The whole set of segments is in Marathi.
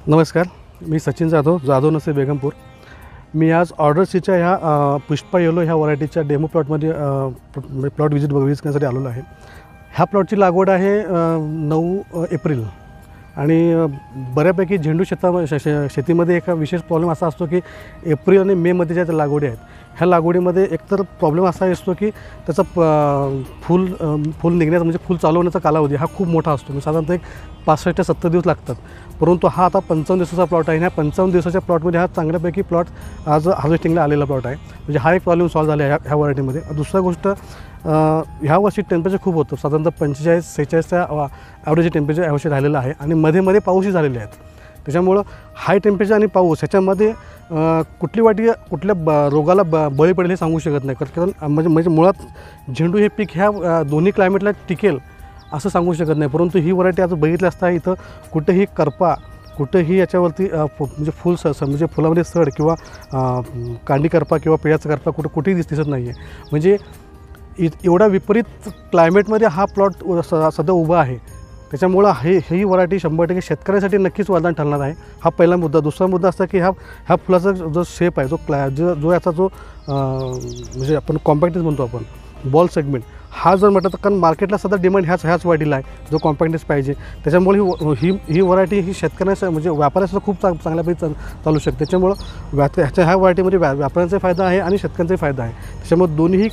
नमस्कार, मी सचिन जाधव नसे बेगमपूर। मी आज ऑर्डर सीच्या ह्या पुष्पा येलो ह्या व्हरायटीच्या डेमो प्लॉटमध्ये प्लॉट विजिट करण्यासाठी आलेलो आहे। ह्या प्लॉटची लागवड आहे 9 एप्रिल आणि बऱ्यापैकी झेंडू शेतीमध्ये एक विशेष प्रॉब्लेम असा असतो की एप्रिल आणि मेमध्ये ज्या लागवडी आहेत ह्या लागवडीमध्ये एकतर प्रॉब्लेम असा असतो की त्याचा फूल निघण्याचा म्हणजे फूल चालू होण्याचा कालावधी हा खूप मोठा असतो। साधारणतः एक 65 ते 70 दिवस लागतात, परंतु हा आता 55 दिवसाचा प्लॉट आहे। ह्या 55 दिवसाच्या प्लॉटमध्ये हा चांगल्यापैकी प्लॉट आज हार्वेस्टिंगला आलेला प्लॉट आहे, म्हणजे हा एक प्रॉब्लेम सॉल्व झाला आहे ह्या व्हरायटीमध्ये। दुसरी गोष्ट, ह्या वर्षी टेम्परेचर खूप होतं, साधारणतः 45-46च्या ॲव्हरेज टेम्परेचर यावर्षी राहिलेलं आहे आणि मध्ये पाऊसही झालेले आहेत। त्याच्यामुळं हाय टेम्परेचर आणि पाऊस ह्याच्यामध्ये कुठली वाटी कुठल्या रोगाला बळी पडेल हे सांगू शकत नाही, कारण म्हणजे मुळात झेंडू हे पीक ह्या दोन्ही क्लायमेटला टिकेल असं सांगू शकत नाही। परंतु ही व्हरायटी आज बघितली असता इथं कुठेही करपा, कुठेही याच्यावरती म्हणजे म्हणजे फुलामध्ये सड किंवा कांडी करपा किंवा पिळ्याचा करपा कुठेही दिसत नाही आहे। म्हणजे एवढा विपरीत क्लायमेटमध्ये हा प्लॉट सध्या उभा आहे। त्याच्यामुळं ही व्हरायटी 100% शेतकऱ्यांसाठी नक्कीच वरदान ठरणार आहे। हा पहिला मुद्दा। दुसरा मुद्दा असा की ह्या फुलाचा जो शेप आहे, जो याचा जो म्हणजे आपण कॉम्पॅक्टनेस म्हणतो, आपण बॉल सेगमेंट, हा जर म्हटलं तर कारण मार्केटला सध्या डिमांड ह्याच व्हरायटीला आहे जो कॉम्पॅक्टनेस पाहिजे। त्याच्यामुळे ही व्हरायटी ही शेतकऱ्यांना म्हणजे व्यापाऱ्यांसाठी खूप चांगल्यापैकी चालू शकते। त्याच्यामुळं ह्या व्हरायटीमध्ये व्यापाऱ्यांचा फायदा आहे आणि शेतकऱ्यांचाही फायदा आहे। त्याच्यामुळे दोन्ही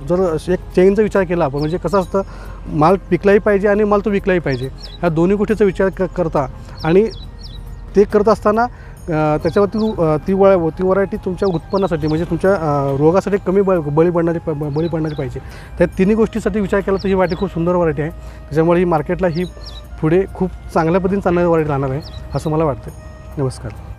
जर एक चेनचा विचार केला आपण, म्हणजे कसं असतं, माल पिकलाही पाहिजे आणि माल तो विकलाही पाहिजे, ह्या दोन्ही गोष्टीचा विचार करता आणि ते करत असताना त्याच्यावरती ती व्हरायटी तुमच्या उत्पन्नासाठी म्हणजे तुमच्या रोगासाठी कमी बळी पडणारी पाहिजे। त्या तिन्ही गोष्टीसाठी विचार केला तर ही व्हरायटी खूप सुंदर व्हरायटी आहे। त्याच्यामुळे ही मार्केटला ही पुढे खूप चांगल्या पद्धतीने चालणारी व्हरायटी राहणार आहे असं मला वाटतं। नमस्कार।